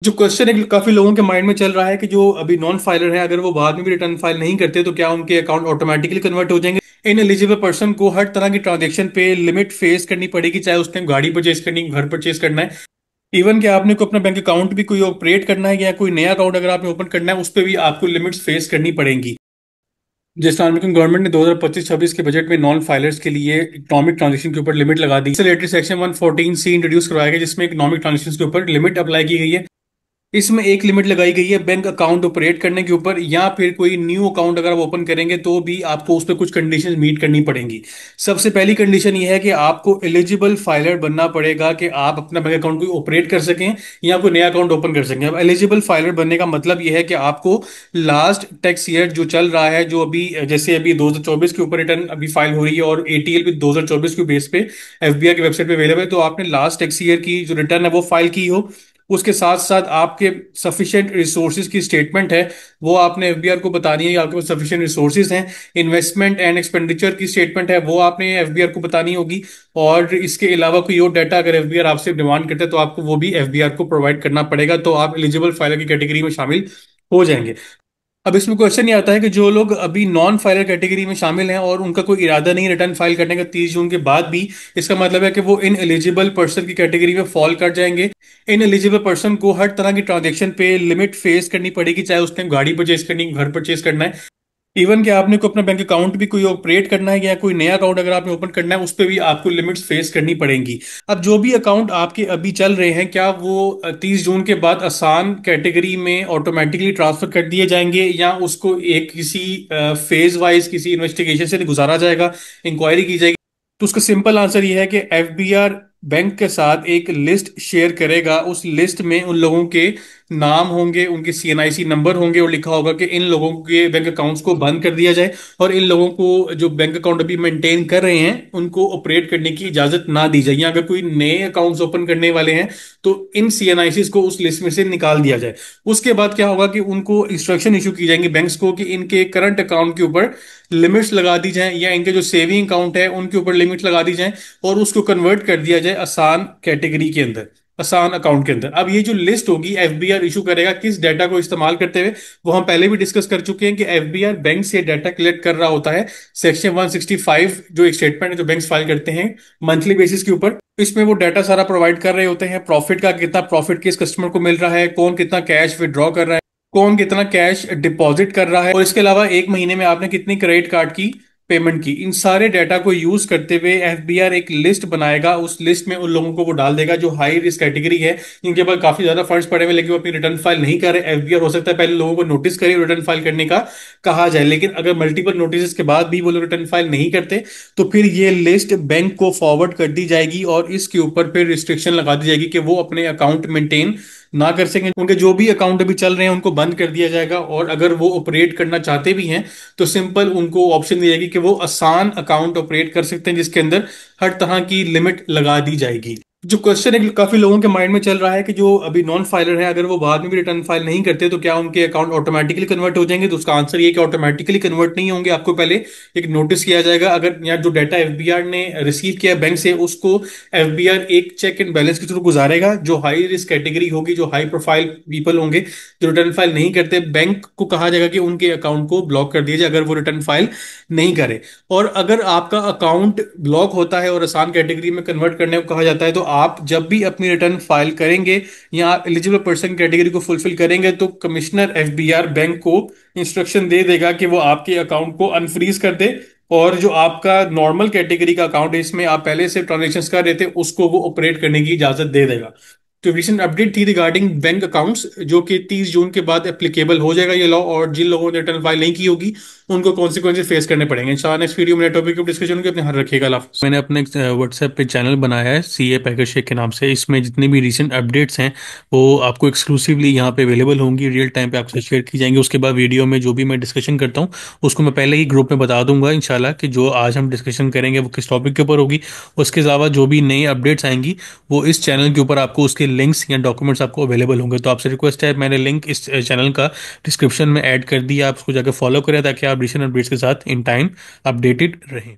जो क्वेश्चन है काफी लोगों के माइंड में चल रहा है कि जो अभी नॉन फाइलर है अगर वो बाद में भी रिटर्न फाइल नहीं करते तो क्या उनके अकाउंट ऑटोमेटिकली कन्वर्ट हो जाएंगे। इन एलिजिबल पर्सन को हर तरह की ट्रांजेक्शन पे लिमिट फेस करनी पड़ेगी, चाहे उसने गाड़ी परचेज करनी, घर परचेज करना है। इवन कि आपने को अपना बैंक अकाउंट भी कोई ऑपरेट करना है या कोई नया अकाउंट अगर आपने ओपन करना है उस पर भी आपको लिमिट्स फेस करनी पड़ेंगी। जिस अमेरिकन गवर्नमेंट ने 2025-26 के बजट में नॉन फाइलर्स के लिए इकोनॉमिक ट्रांजेक्शन के ऊपर लिमिट लगा दी। इससे रिलेटेड सेक्शन 114 सी इंट्रोड्यूस करवाया गया जिसमें इकोनॉमिक ट्रांजेक्शन के ऊपर लिमिट अप्लाई की गई है। इसमें एक लिमिट लगाई गई है बैंक अकाउंट ऑपरेट करने के ऊपर, या फिर कोई न्यू अकाउंट अगर आप ओपन करेंगे तो भी आपको उस पर कुछ कंडीशंस मीट करनी पड़ेंगी। सबसे पहली कंडीशन ये है कि आपको एलिजिबल फाइलर बनना पड़ेगा कि आप अपना बैंक अकाउंट को ऑपरेट कर सकें या कोई नया अकाउंट ओपन कर सकें। अब एलिजिबल फाइलर बनने का मतलब ये है कि आपको लास्ट टैक्स ईयर जो चल रहा है, जो अभी जैसे अभी 2024 के ऊपर रिटर्न अभी फाइल हो रही है और एटीएल भी 2024 के बेस पे एफबीआई की वेबसाइट पे अवेलेबल है, तो आपने लास्ट टैक्स ईयर की जो रिटर्न है वो फाइल की हो। उसके साथ साथ आपके सफिशिएंट रिसोर्सेज की स्टेटमेंट है वो आपने एफबीआर को बतानी है कि आपके पास सफिशिएंट रिसोर्सेज हैं। इन्वेस्टमेंट एंड एक्सपेंडिचर की स्टेटमेंट है वो आपने एफबीआर को बतानी होगी। और इसके अलावा कोई और डाटा अगर एफबीआर आपसे डिमांड करता है तो आपको वो भी एफबीआर को प्रोवाइड करना पड़ेगा, तो आप एलिजिबल फाइलर की कैटेगरी में शामिल हो जाएंगे। अब इसमें क्वेश्चन ये आता है कि जो लोग अभी नॉन फाइलर कैटेगरी में शामिल हैं और उनका कोई इरादा नहीं रिटर्न फाइल करने का 30 जून के बाद भी, इसका मतलब है कि वो इन एलिजिबल पर्सन की कैटेगरी में फॉल कर जाएंगे। इन एलिजिबल पर्सन को हर तरह की ट्रांजेक्शन पे लिमिट फेस करनी पड़ेगी, चाहे उसने गाड़ी परचेज करनी, घर परचेज करना है। इवन कि आपने को अपना बैंक अकाउंट भी कोई ऑपरेट करना है या कोई नया अकाउंट अगर आपने ओपन करना है उस पर भी आपको लिमिट्स फेस करनी पड़ेंगी। अब जो भी अकाउंट आपके अभी चल रहे हैं, क्या वो 30 जून के बाद आसान कैटेगरी में ऑटोमेटिकली ट्रांसफर कर दिए जाएंगे या उसको एक किसी फेज वाइज किसी इन्वेस्टिगेशन से गुजारा जाएगा, इंक्वायरी की जाएगी। तो उसका सिंपल आंसर ये है कि एफबीआर बैंक के साथ एक लिस्ट शेयर करेगा। उस लिस्ट में उन लोगों के नाम होंगे, उनके सीएनआईसी नंबर होंगे और लिखा होगा कि इन लोगों के बैंक अकाउंट्स को बंद कर दिया जाए और इन लोगों को जो बैंक अकाउंट अभी मेंटेन कर रहे हैं उनको ऑपरेट करने की इजाजत ना दी जाए, या अगर कोई नए अकाउंट्स ओपन करने वाले हैं तो इन सीएनआईसीस को उस लिस्ट में से निकाल दिया जाए। उसके बाद क्या होगा कि उनको इंस्ट्रक्शन इशू की जाएंगी बैंक्स को कि इनके करंट अकाउंट के ऊपर लिमिट्स लगा दी जाएं या इनके जो सेविंग अकाउंट है उनके ऊपर लिमिट लगा दी जाएं और उसको कन्वर्ट कर दिया जाए आसान कैटेगरी के अंदर, आसान अकाउंट के अंदर। अब ये जो लिस्ट होगी एफबीआर इशू करेगा किस डाटा को इस्तेमाल करते हुए, वो हम पहले भी डिस्कस कर चुके हैं कि एफबीआर बैंक से डाटा कलेक्ट कर रहा होता है। सेक्शन 165 जो एक स्टेटमेंट है जो बैंक फाइल करते हैं मंथली बेसिस के ऊपर, इसमें वो डाटा सारा प्रोवाइड कर रहे होते हैं। प्रॉफिट का कितना प्रॉफिट किस कस्टमर को मिल रहा है, कौन कितना कैश विड्रॉ कर रहा है, कौन कितना कैश डिपॉजिट कर रहा है, और इसके अलावा एक महीने में आपने कितनी क्रेडिट कार्ड की पेमेंट की। इन सारे डाटा को यूज करते हुए एफबीआर एक लिस्ट बनाएगा। उस लिस्ट में उन लोगों को वो डाल देगा जो हाई रिस्क कैटेगरी है, जिनके पास काफी ज्यादा फंड्स पड़े हुए लेकिन वो अपनी रिटर्न फाइल नहीं कर रहे। एफबीआर हो सकता है पहले लोगों को नोटिस करे रिटर्न फाइल करने का कहा जाए, लेकिन अगर मल्टीपल नोटिस के बाद भी वो लोग रिटर्न फाइल नहीं करते तो फिर ये लिस्ट बैंक को फॉरवर्ड कर दी जाएगी और इसके ऊपर फिर रिस्ट्रिक्शन लगा दी जाएगी कि वो अपने अकाउंट मेंटेन ना कर सकें। उनके जो भी अकाउंट अभी चल रहे हैं उनको बंद कर दिया जाएगा और अगर वो ऑपरेट करना चाहते भी हैं तो सिंपल उनको ऑप्शन दी जाएगी कि वो आसान अकाउंट ऑपरेट कर सकते हैं जिसके अंदर हर तरह की लिमिट लगा दी जाएगी। जो क्वेश्चन है काफी लोगों के माइंड में चल रहा है कि जो अभी नॉन फाइलर है अगर वो बाद में भी रिटर्न फाइल नहीं करते तो क्या उनके अकाउंट ऑटोमेटिकली कन्वर्ट हो जाएंगे। तो उसका आंसर ये है कि ऑटोमेटिकली कन्वर्ट नहीं होंगे। आपको पहले एक नोटिस किया जाएगा, अगर यहाँ जो डाटा एफबीआर ने रिसीव किया बैंक से उसको एफबीआर एक चेक एंड बैलेंस के थ्रू गुजारेगा। जो हाई रिस्क कैटेगरी होगी, जो हाई प्रोफाइल पीपल होंगे जो रिटर्न फाइल नहीं करते, बैंक को कहा जाएगा कि उनके अकाउंट को ब्लॉक कर दिया जाए अगर वो रिटर्न फाइल नहीं करे। और अगर आपका अकाउंट ब्लॉक होता है और आसान कैटेगरी में कन्वर्ट करने को कहा जाता है तो आप जब भी अपनी रिटर्न फाइल करेंगे या आप एलिजिबल पर्सन कैटेगरी को फुलफिल करेंगे तो कमिश्नर एफबीआर बैंक को इंस्ट्रक्शन दे देगा कि वो आपके अकाउंट को अनफ्रीज कर दे और जो आपका नॉर्मल कैटेगरी का अकाउंट है इसमें आप पहले से ट्रांजेक्शन्स कर रहे थे उसको वो ऑपरेट करने की इजाजत दे देगा। तो रिसेंट अपडेट थी रिगार्डिंग बैंक अकाउंट्स जो कि 30 जून के बाद एप्लीकेबल हो जाएगा ये लॉ, और जिन लोगों ने रिटर्न फाइल नहीं की होगी उनको कॉन्सिक्वेंसेज फेस करने पड़ेंगे। इंशाल्लाह नेक्स्ट वीडियो में टॉपिक डिस्कशन होगी। अपने ध्यान रखिएगा। अल्लाह हाफ़िज़। मैंने अपने व्हाट्सएप पे चैनल बनाया है सीए पैकेज शेख के नाम से। इसमें जितनी भी रीसेंट अपडेट्स हैं वो आपको एक्सक्लूसिवली यहाँ पे अवेलेबल होंगी, रियल टाइम पे आपसे शेयर की जाएंगी। उसके बाद वीडियो में जो भी मैं डिस्कशन करता हूँ उसको मैं पहले ही ग्रुप में बता दूंगा इंशाल्लाह कि जो आज हम डिस्कशन करेंगे वो किस टॉपिक के ऊपर होगी। उसके अलावा जो भी नई अपडेट्स आएंगी वो इस चैनल के ऊपर आपको उसके लिंक्स या डॉक्यूमेंट्स आपको अवेलेबल होंगे। तो आपसे रिक्वेस्ट है, मैंने लिंक इस चैनल का डिस्क्रिप्शन में ऐड कर दिया, आप उसको जाकर फॉलो करें ताकि आप रिसेंट अपडेट्स के साथ इन टाइम अपडेटेड रहें।